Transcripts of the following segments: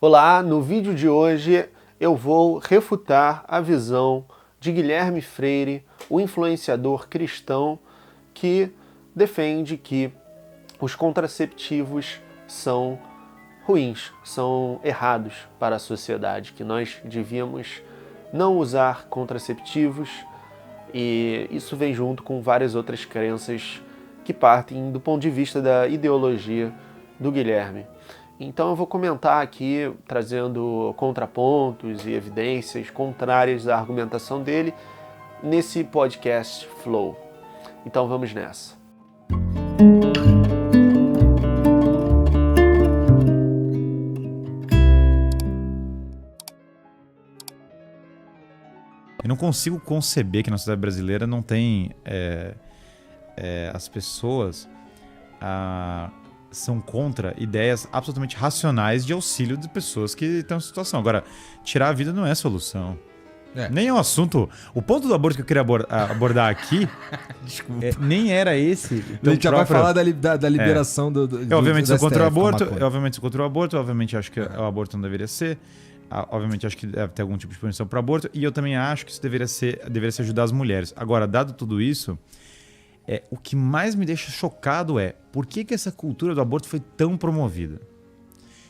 Olá, no vídeo de hoje eu vou refutar a visão de Guilherme Freire, o influenciador cristão que defende que os contraceptivos são ruins, são errados para a sociedade, que nós devíamos não usar contraceptivos, e isso vem junto com várias outras crenças que partem do ponto de vista da ideologia do Guilherme. Então eu vou comentar aqui, trazendo contrapontos e evidências contrárias à argumentação dele nesse podcast Flow. Então vamos nessa. Eu não consigo conceber que na sociedade brasileira não tem as pessoas são contra ideias absolutamente racionais de auxílio de pessoas que estão em situação. Agora, tirar a vida não é solução. Nem é um assunto... O ponto do aborto que eu queria abordar aqui nem era esse. A gente já vai falar da liberação do Eu obviamente sou contra o aborto. STF, Eu obviamente sou contra o aborto. Obviamente acho que o aborto não deveria ser. Obviamente acho que deve ter algum tipo de punição para o aborto. E eu também acho que isso deveria se ajudar as mulheres. Agora, dado tudo isso... o que mais me deixa chocado é por que essa cultura do aborto foi tão promovida.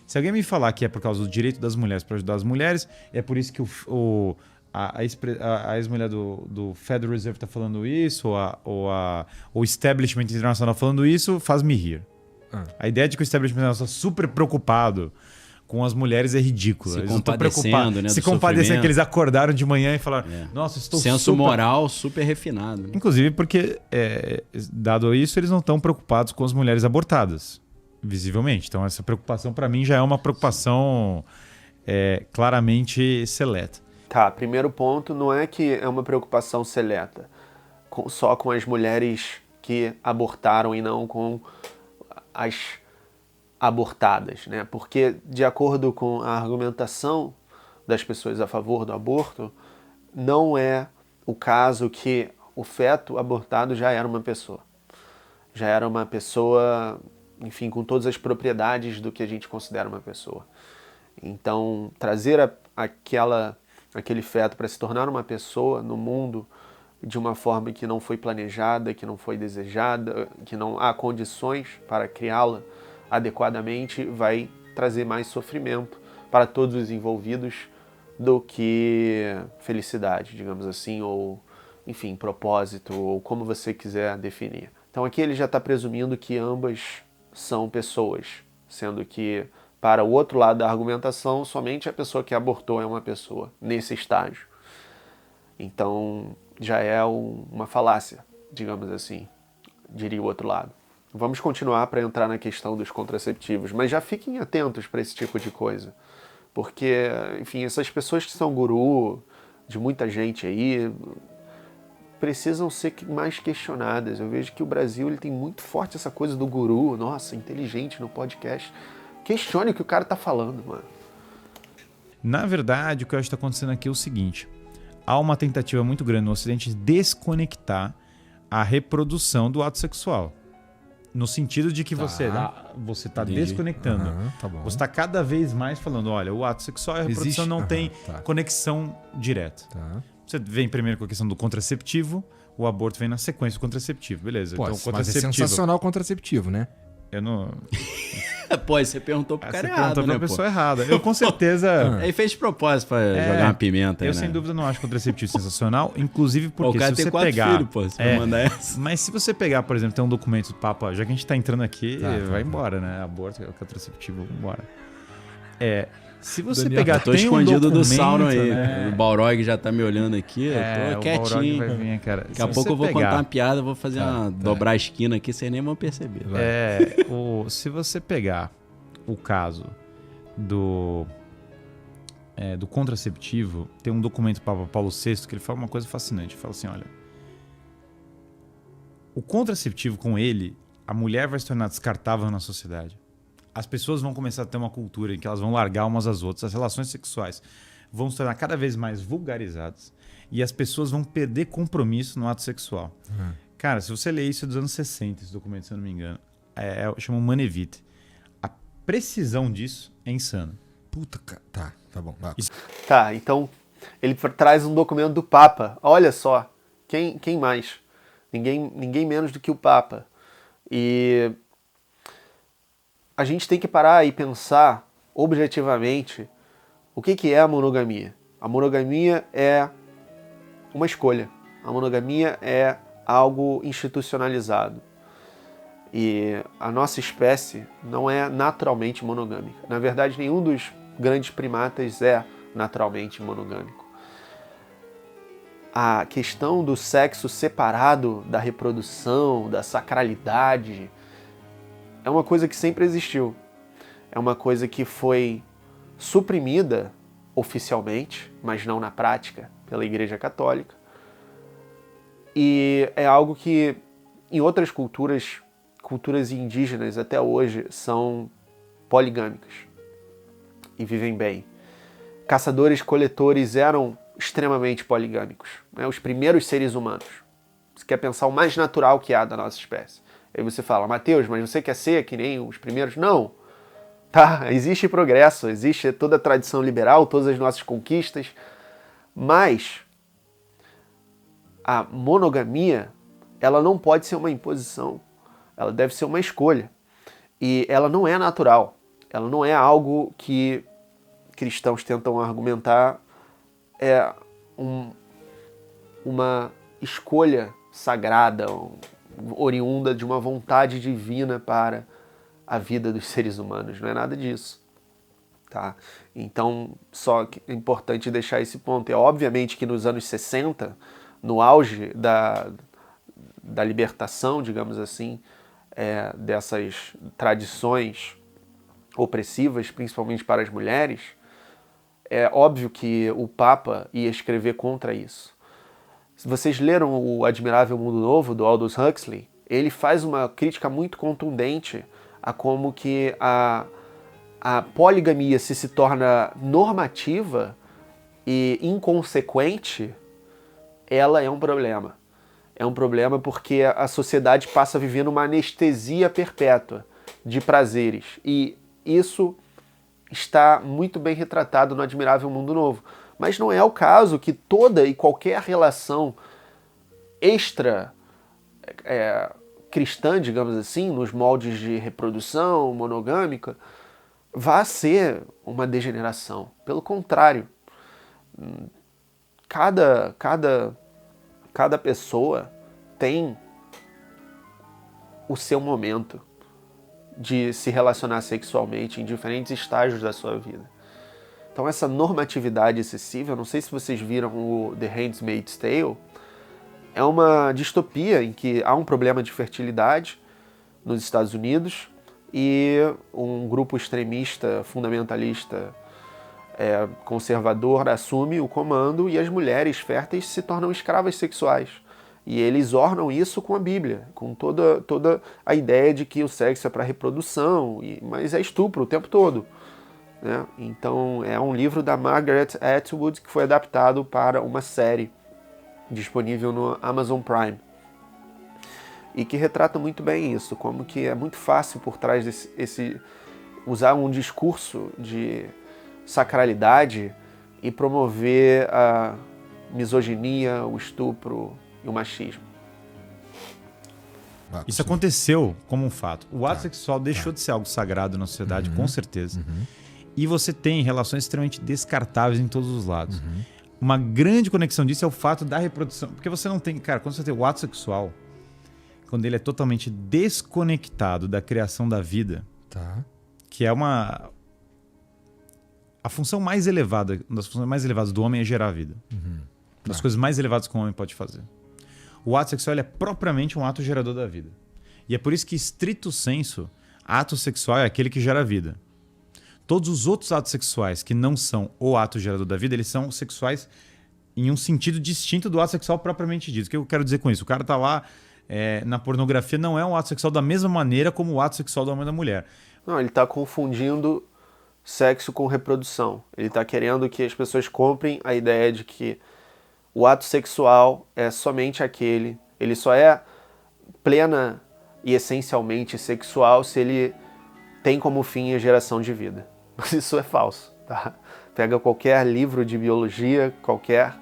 Se alguém me falar que é por causa do direito das mulheres para ajudar as mulheres, é por isso que a ex-mulher do Federal Reserve está falando isso, ou o establishment internacional falando isso, faz-me rir. A ideia de que o establishment internacional está super preocupado com as mulheres é ridícula. Se eles não estão compadecendo, né, se compadecendo que eles acordaram de manhã e falaram: nossa, estou senso moral super refinado. Né? Inclusive porque, dado isso, eles não estão preocupados com as mulheres abortadas, visivelmente. Então essa preocupação, para mim, já é uma preocupação claramente seleta. Tá, primeiro ponto, não é que é uma preocupação seleta, só com as mulheres que abortaram e não com as abortadas, né? Porque, de acordo com a argumentação das pessoas a favor do aborto, não é o caso que o feto abortado já era uma pessoa. Já era uma pessoa, enfim, com todas as propriedades do que a gente considera uma pessoa. Então, trazer aquele feto para se tornar uma pessoa no mundo de uma forma que não foi planejada, que não foi desejada, que não há condições para criá-la adequadamente, vai trazer mais sofrimento para todos os envolvidos do que felicidade, digamos assim, ou, enfim, propósito, ou como você quiser definir. Então aqui ele já está presumindo que ambas são pessoas, sendo que, para o outro lado da argumentação, somente a pessoa que abortou é uma pessoa, nesse estágio. Então já é uma falácia, digamos assim, diria o outro lado. Vamos continuar para entrar na questão dos contraceptivos, mas já fiquem atentos para esse tipo de coisa, porque, enfim, essas pessoas que são guru de muita gente aí precisam ser mais questionadas. Eu vejo que o Brasil ele tem muito forte essa coisa do guru, nossa, inteligente no podcast. Questione o que o cara tá falando, mano. Na verdade, o que eu acho que está acontecendo aqui é o seguinte: há uma tentativa muito grande no Ocidente de desconectar a reprodução do ato sexual. No sentido de que você está desconectando. Tá bom. Você está cada vez mais falando: olha, o ato sexual e a reprodução não tem conexão direta. Você vem primeiro com a questão do contraceptivo, o aborto vem na sequência do contraceptivo. Beleza. Pô, então, mas contraceptivo, é sensacional o contraceptivo, né? Eu não... Pô, você perguntou pro cara Você errado, perguntou né, pra pessoa errada. Eu com certeza... Aí fez de propósito pra jogar uma pimenta aí, Eu né? sem dúvida não acho contraceptivo sensacional, inclusive porque o cara se tem você 4 pegar... filhos, pô, você vai mandar essa. Mas se você pegar, por exemplo, tem um documento do Papa, já que a gente tá entrando aqui, vai embora, né? Aborto, contraceptivo, vambora. Se você Daniel, pegar... Eu tô tem escondido do Sauron aí. né? O Balrog já tá me olhando aqui, eu tô o quietinho. Balrog vai vir, cara. Daqui a pouco eu vou contar uma piada, vou fazer dobrar a esquina aqui, vocês nem vão perceber. Se você pegar o caso do contraceptivo, tem um documento do Papa Paulo VI que ele fala uma coisa fascinante. Ele fala assim, olha, o contraceptivo, com ele, a mulher vai se tornar descartável na sociedade. As pessoas vão começar a ter uma cultura em que elas vão largar umas às outras, as relações sexuais vão se tornar cada vez mais vulgarizadas e as pessoas vão perder compromisso no ato sexual. Cara, se você ler isso dos anos 60, esse documento, se eu não me engano, chama Manevite. A precisão disso é insana. Puta, cara. Tá bom. Vai. Tá, então ele traz um documento do Papa. Olha só, quem mais? Ninguém menos do que o Papa. E a gente tem que parar e pensar objetivamente o que é a monogamia. A monogamia é uma escolha. A monogamia é algo institucionalizado. E a nossa espécie não é naturalmente monogâmica. Na verdade, nenhum dos grandes primatas é naturalmente monogâmico. A questão do sexo separado da reprodução, da sacralidade, é uma coisa que sempre existiu. É uma coisa que foi suprimida oficialmente, mas não na prática, pela Igreja Católica. E é algo que em outras culturas indígenas até hoje são poligâmicas e vivem bem. Caçadores-coletores eram extremamente poligâmicos, né? Os primeiros seres humanos. Você quer pensar o mais natural que há da nossa espécie. Aí você fala, Mateus, mas você quer ser que nem os primeiros? Não. Tá, existe progresso, existe toda a tradição liberal, todas as nossas conquistas, mas a monogamia, ela não pode ser uma imposição, ela deve ser uma escolha. E ela não é natural, ela não é algo que cristãos tentam argumentar, é uma escolha sagrada, oriunda de uma vontade divina para a vida dos seres humanos, não é nada disso. Tá? Então, só que é importante deixar esse ponto. É obviamente que nos anos 60, no auge da libertação, digamos assim, dessas tradições opressivas, principalmente para as mulheres, é óbvio que o Papa ia escrever contra isso. Se vocês leram o Admirável Mundo Novo, do Aldous Huxley, ele faz uma crítica muito contundente a como que a poligamia se torna normativa e inconsequente, ela é um problema. É um problema porque a sociedade passa a viver numa anestesia perpétua de prazeres. E isso está muito bem retratado no Admirável Mundo Novo. Mas não é o caso que toda e qualquer relação extra cristã, digamos assim, nos moldes de reprodução monogâmica, vá ser uma degeneração. Pelo contrário, cada pessoa tem o seu momento de se relacionar sexualmente em diferentes estágios da sua vida. Então essa normatividade excessiva, eu não sei se vocês viram o The Handmaid's Tale, é uma distopia em que há um problema de fertilidade nos Estados Unidos e um grupo extremista, fundamentalista, conservador assume o comando e as mulheres férteis se tornam escravas sexuais. E eles ornam isso com a Bíblia, com toda a ideia de que o sexo é para reprodução, mas é estupro o tempo todo. Né? Então é um livro da Margaret Atwood que foi adaptado para uma série disponível no Amazon Prime e que retrata muito bem isso, como que é muito fácil por trás desse usar um discurso de sacralidade e promover a misoginia, o estupro e o machismo. Isso aconteceu como um fato. O ato sexual deixou de ser algo sagrado na sociedade, com certeza. E você tem relações extremamente descartáveis em todos os lados. Uma grande conexão disso é o fato da reprodução. Porque você não tem... Cara, quando você tem o ato sexual, quando ele é totalmente desconectado da criação da vida, que é a função mais elevada, uma das funções mais elevadas do homem é gerar vida. Uma das coisas mais elevadas que o homem pode fazer. O ato sexual é propriamente um ato gerador da vida. E é por isso que, estrito senso, ato sexual é aquele que gera vida. Todos os outros atos sexuais que não são o ato gerador da vida, eles são sexuais em um sentido distinto do ato sexual propriamente dito. O que eu quero dizer com isso? O cara tá lá na pornografia, não é um ato sexual da mesma maneira como o ato sexual do homem e da mulher. Não, ele está confundindo sexo com reprodução. Ele está querendo que as pessoas comprem a ideia de que o ato sexual é somente aquele, ele só é plena e essencialmente sexual se ele tem como fim a geração de vida. Mas isso é falso. tá? Pega qualquer livro de biologia, qualquer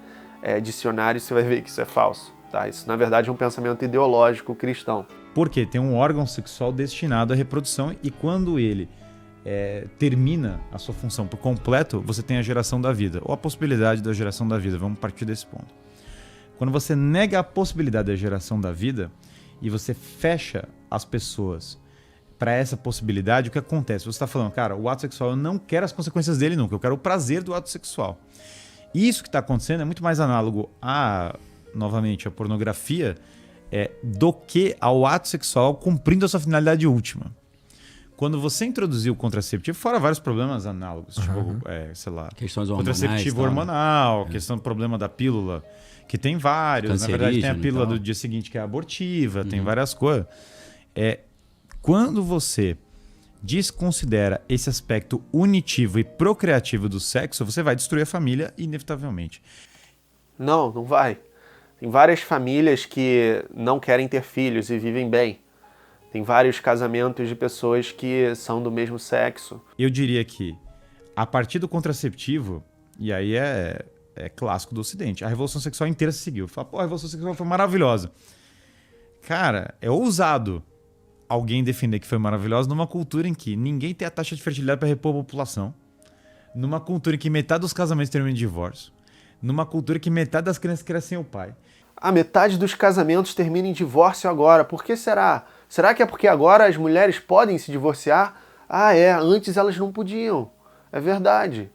dicionário, você vai ver que isso é falso, tá? Isso, na verdade, é um pensamento ideológico cristão. Porque tem um órgão sexual destinado à reprodução e quando ele termina a sua função por completo, você tem a geração da vida, ou a possibilidade da geração da vida. Vamos partir desse ponto. Quando você nega a possibilidade da geração da vida e você fecha as pessoas para essa possibilidade, o que acontece? Você está falando, cara, o ato sexual, eu não quero as consequências dele nunca, eu quero o prazer do ato sexual. E isso que está acontecendo é muito mais análogo novamente, a pornografia do que ao ato sexual cumprindo a sua finalidade última. Quando você introduziu o contraceptivo, fora vários problemas análogos, tipo, sei lá, questões hormonais, contraceptivo hormonal, questão do problema da pílula, que tem vários. Na verdade, tem a pílula do dia seguinte que é abortiva, tem várias coisas. Quando você desconsidera esse aspecto unitivo e procriativo do sexo, você vai destruir a família inevitavelmente. Não vai. Tem várias famílias que não querem ter filhos e vivem bem. Tem vários casamentos de pessoas que são do mesmo sexo. Eu diria que, a partir do contraceptivo, e aí é clássico do Ocidente, a revolução sexual inteira se seguiu. Fala, pô, a revolução sexual foi maravilhosa. Cara, é ousado alguém defender que foi maravilhosa numa cultura em que ninguém tem a taxa de fertilidade para repor a população, numa cultura em que metade dos casamentos terminam em divórcio, numa cultura em que metade das crianças crescem sem o pai. A metade dos casamentos termina em divórcio agora. Por que será? Será que é porque agora as mulheres podem se divorciar? Antes elas não podiam. É verdade.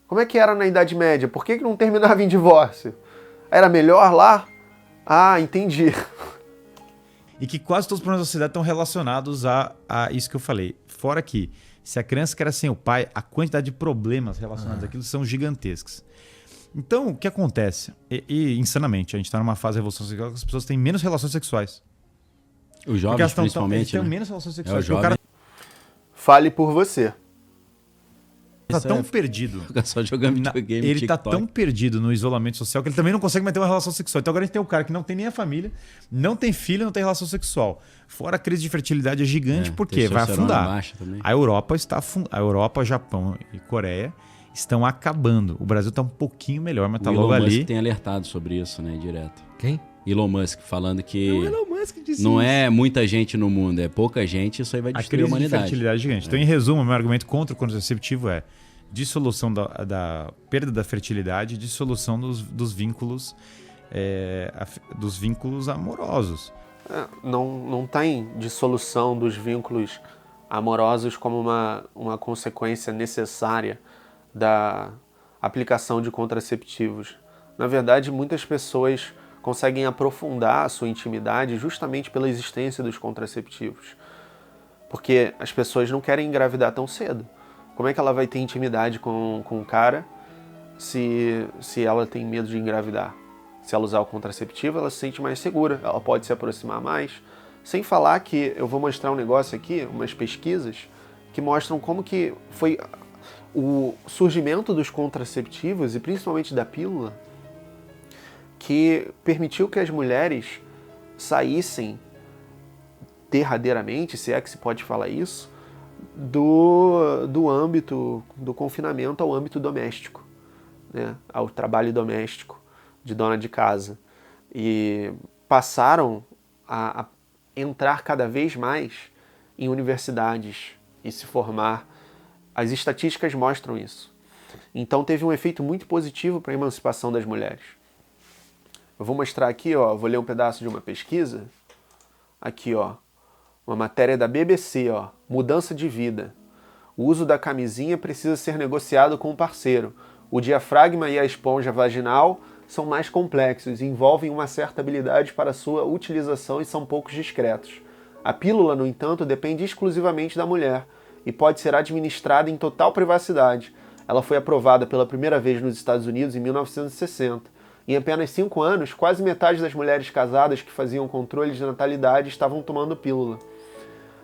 Como é que era na Idade Média? Por que não terminava em divórcio? Era melhor lá? Entendi. E que quase todos os problemas da sociedade estão relacionados a isso que eu falei. Fora que, se a criança cresce sem o pai, a quantidade de problemas relacionados àquilo são gigantescas. Então, o que acontece? E insanamente, a gente está numa fase de revolução sexual que as pessoas têm menos relações sexuais. Os jovens, principalmente, eles têm menos relações sexuais. O cara Fale por você. Tá tão perdido. Fica só jogando videogame, ele tá tão perdido no isolamento social que ele também não consegue manter uma relação sexual. Então agora a gente tem um cara que não tem nem a família, não tem filho, não tem relação sexual. Fora a crise de fertilidade é gigante, porque vai afundar. A Europa, Japão e Coreia estão acabando. O Brasil tá um pouquinho melhor, mas tá logo ali. Elon Musk tem alertado sobre isso, né, direto. Quem? Elon Musk, falando que o Elon Musk disse não isso. É muita gente no mundo, é pouca gente, isso aí vai destruir a humanidade. A crise de fertilidade é gigante. Então, em resumo, o meu argumento contra o contraceptivo é dissolução da perda da fertilidade, dissolução dos vínculos amorosos. Não tem dissolução dos vínculos amorosos como uma consequência necessária da aplicação de contraceptivos. Na verdade, muitas pessoas conseguem aprofundar a sua intimidade justamente pela existência dos contraceptivos. Porque as pessoas não querem engravidar tão cedo. Como é que ela vai ter intimidade com o cara se ela tem medo de engravidar? Se ela usar o contraceptivo, ela se sente mais segura, ela pode se aproximar mais. Sem falar que eu vou mostrar um negócio aqui, umas pesquisas, que mostram como que foi o surgimento dos contraceptivos, e principalmente da pílula, que permitiu que as mulheres saíssem derradeiramente, se é que se pode falar isso, do âmbito do confinamento ao âmbito doméstico, né? Ao trabalho doméstico de dona de casa. E passaram a entrar cada vez mais em universidades e se formar. As estatísticas mostram isso. Então teve um efeito muito positivo para a emancipação das mulheres. Eu vou mostrar aqui, vou ler um pedaço de uma pesquisa. Aqui, uma matéria da BBC, mudança de vida. O uso da camisinha precisa ser negociado com o parceiro. O diafragma e a esponja vaginal são mais complexos e envolvem uma certa habilidade para sua utilização e são pouco discretos. A pílula, no entanto, depende exclusivamente da mulher e pode ser administrada em total privacidade. Ela foi aprovada pela primeira vez nos Estados Unidos em 1960. Em apenas 5 anos, quase metade das mulheres casadas que faziam controle de natalidade estavam tomando pílula.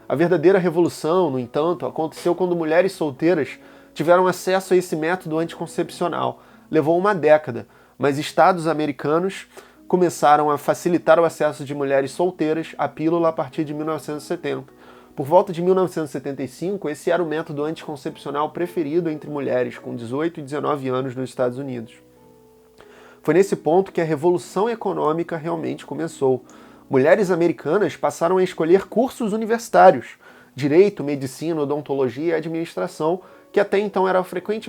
A verdadeira revolução, no entanto, aconteceu quando mulheres solteiras tiveram acesso a esse método anticoncepcional. Levou uma década, mas estados americanos começaram a facilitar o acesso de mulheres solteiras à pílula a partir de 1970. Por volta de 1975, esse era o método anticoncepcional preferido entre mulheres com 18 e 19 anos nos Estados Unidos. Foi nesse ponto que a revolução econômica realmente começou. Mulheres americanas passaram a escolher cursos universitários, direito, medicina, odontologia e administração, que até então eram frequentados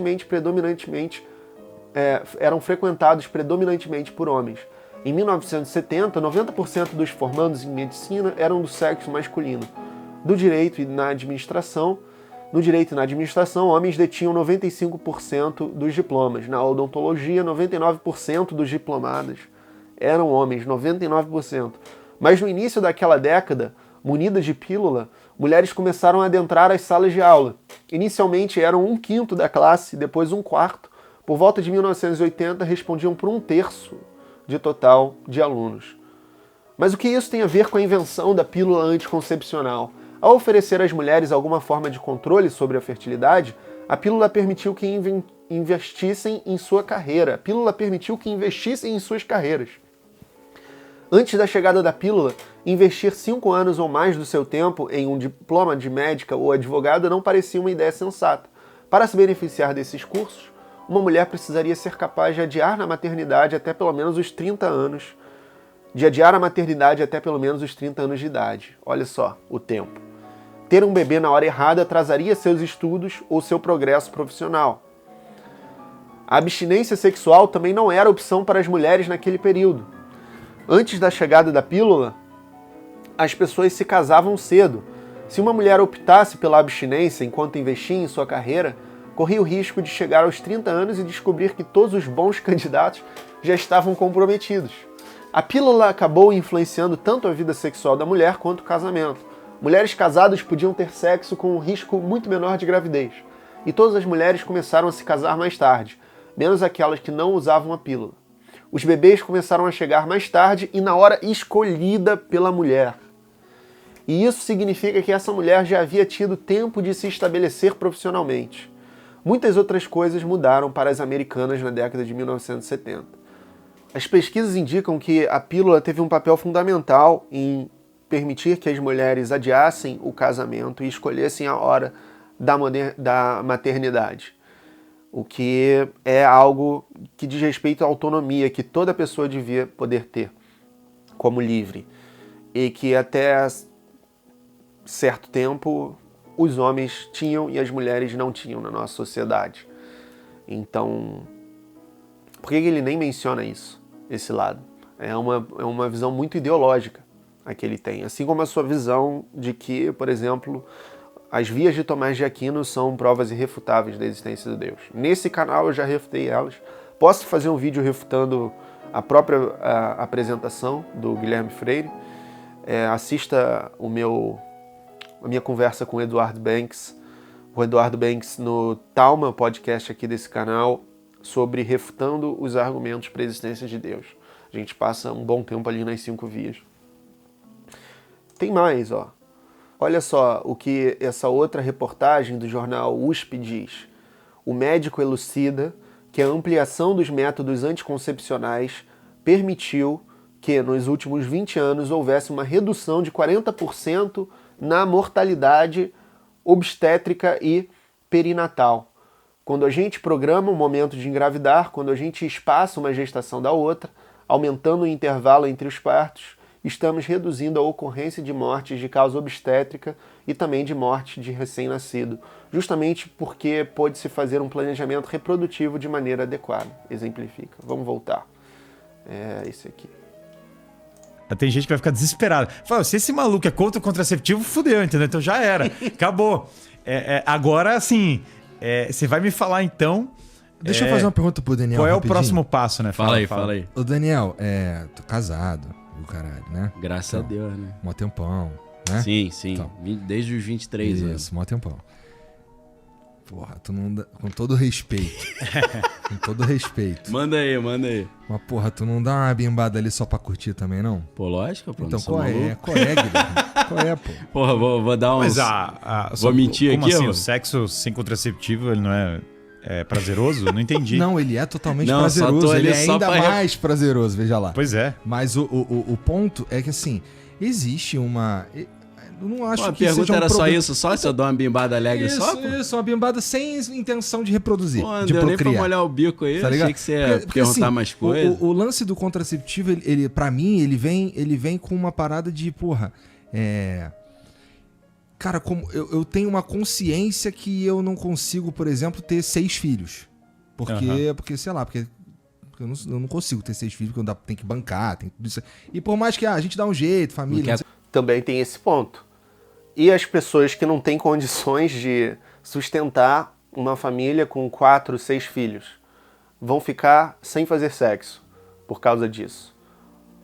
predominantemente por homens. Em 1970, 90% dos formandos em medicina eram do sexo masculino. No direito e na administração, homens detinham 95% dos diplomas. Na odontologia, 99% dos diplomados eram homens, 99%. Mas no início daquela década, munidas de pílula, mulheres começaram a adentrar as salas de aula. Inicialmente eram 1/5 da classe, depois 1/4. Por volta de 1980, respondiam por 1/3 de total de alunos. Mas o que isso tem a ver com a invenção da pílula anticoncepcional? Ao oferecer às mulheres alguma forma de controle sobre a fertilidade, a pílula permitiu que investissem em sua carreira. A pílula permitiu que investissem em suas carreiras. Antes da chegada da pílula, investir 5 anos ou mais do seu tempo em um diploma de médica ou advogada não parecia uma ideia sensata. Para se beneficiar desses cursos, uma mulher precisaria ser capaz de adiar a maternidade até pelo menos os 30 anos de idade. Olha só o tempo. Ter um bebê na hora errada atrasaria seus estudos ou seu progresso profissional. A abstinência sexual também não era opção para as mulheres naquele período. Antes da chegada da pílula, as pessoas se casavam cedo. Se uma mulher optasse pela abstinência enquanto investia em sua carreira, corria o risco de chegar aos 30 anos e descobrir que todos os bons candidatos já estavam comprometidos. A pílula acabou influenciando tanto a vida sexual da mulher quanto o casamento. Mulheres casadas podiam ter sexo com um risco muito menor de gravidez. E todas as mulheres começaram a se casar mais tarde, menos aquelas que não usavam a pílula. Os bebês começaram a chegar mais tarde e na hora escolhida pela mulher. E isso significa que essa mulher já havia tido tempo de se estabelecer profissionalmente. Muitas outras coisas mudaram para as americanas na década de 1970. As pesquisas indicam que a pílula teve um papel fundamental em permitir que as mulheres adiassem o casamento e escolhessem a hora da maternidade. O que é algo que diz respeito à autonomia que toda pessoa devia poder ter como livre. E que até certo tempo os homens tinham e as mulheres não tinham na nossa sociedade. Então, por que ele nem menciona isso, esse lado? É uma visão muito ideológica a que ele tem. Assim como a sua visão de que, por exemplo, as vias de Tomás de Aquino são provas irrefutáveis da existência de Deus. Nesse canal eu já refutei elas. Posso fazer um vídeo refutando a própria apresentação do Guilherme Freire. Assista a minha conversa com o Eduardo Banks. O Eduardo Banks no Talma, podcast aqui desse canal, sobre refutando os argumentos para a existência de Deus. A gente passa um bom tempo ali nas 5 vias. Tem mais, ó. Olha só o que essa outra reportagem do jornal USP diz. O médico elucida que a ampliação dos métodos anticoncepcionais permitiu que, nos últimos 20 anos, houvesse uma redução de 40% na mortalidade obstétrica e perinatal. Quando a gente programa o momento de engravidar, quando a gente espaça uma gestação da outra, aumentando o intervalo entre os partos, estamos reduzindo a ocorrência de mortes de causa obstétrica e também de morte de recém-nascido, justamente porque pôde-se fazer um planejamento reprodutivo de maneira adequada. Exemplifica. Vamos voltar. Esse aqui. Tem gente que vai ficar desesperada. Fala, se esse maluco é contra o contraceptivo, fudeu, entendeu? Então já era. Acabou. Agora, assim, você vai me falar, então... Deixa eu fazer uma pergunta pro Daniel. Qual é rapidinho. o próximo passo, né? Fala aí. Ô, Daniel, tô casado, do caralho, né? Graças a Deus, né? Mó tempão, né? Sim. Então, Desde os 23 anos. Isso, mó tempão. Porra, tu não dá... Com todo respeito. Com todo respeito. Manda aí. Mas, porra, tu não dá uma bimbada ali só pra curtir também, não? Pô, lógico, pô. Então qual é? Qual é, Guilherme? Qual é, pô? Porra, vou dar uns... Mas vou mentir como aqui, assim, ó. o sexo sem contraceptivo, ele não é prazeroso? Não entendi. Não, ele é totalmente Não, só prazeroso. tô ali Ele é só ainda pra- mais prazeroso, veja lá. Pois é. Mas o ponto é que, assim, existe uma... Eu não acho Pô, a que seja pergunta um era só problema. isso? Só se eu dou uma bimbada alegre só? Pô? Isso, uma bimbada sem intenção de reproduzir, Pô, não de deu nem pra procriar. molhar o bico aí. Tá Achei ligado? que você ia Porque, perguntar assim, mais coisas. O lance do contraceptivo, ele para mim, ele vem com uma parada de, porra, cara, como eu tenho uma consciência que eu não consigo, por exemplo, ter 6 filhos. Porque sei lá, porque eu não consigo ter 6 filhos, porque tem que bancar, tem tudo isso. E por mais que a gente dá um jeito, família... Também tem esse ponto. E as pessoas que não têm condições de sustentar uma família com 4, 6 filhos vão ficar sem fazer sexo por causa disso.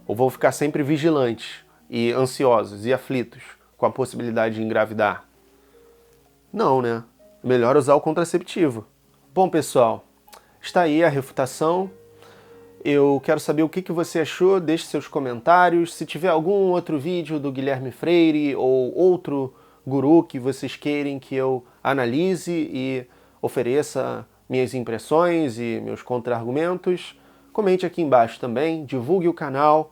Ou vão ficar sempre vigilantes e ansiosos e aflitos com a possibilidade de engravidar. Não, né? Melhor usar o contraceptivo. Bom, pessoal, está aí a refutação. Eu quero saber o que você achou, deixe seus comentários. Se tiver algum outro vídeo do Guilherme Freire ou outro guru que vocês queiram que eu analise e ofereça minhas impressões e meus contra-argumentos, comente aqui embaixo também, divulgue o canal,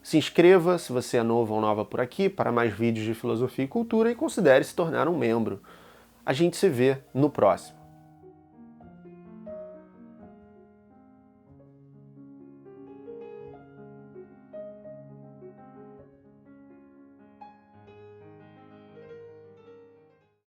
se inscreva se você é novo ou nova por aqui para mais vídeos de filosofia e cultura e considere se tornar um membro. A gente se vê no próximo.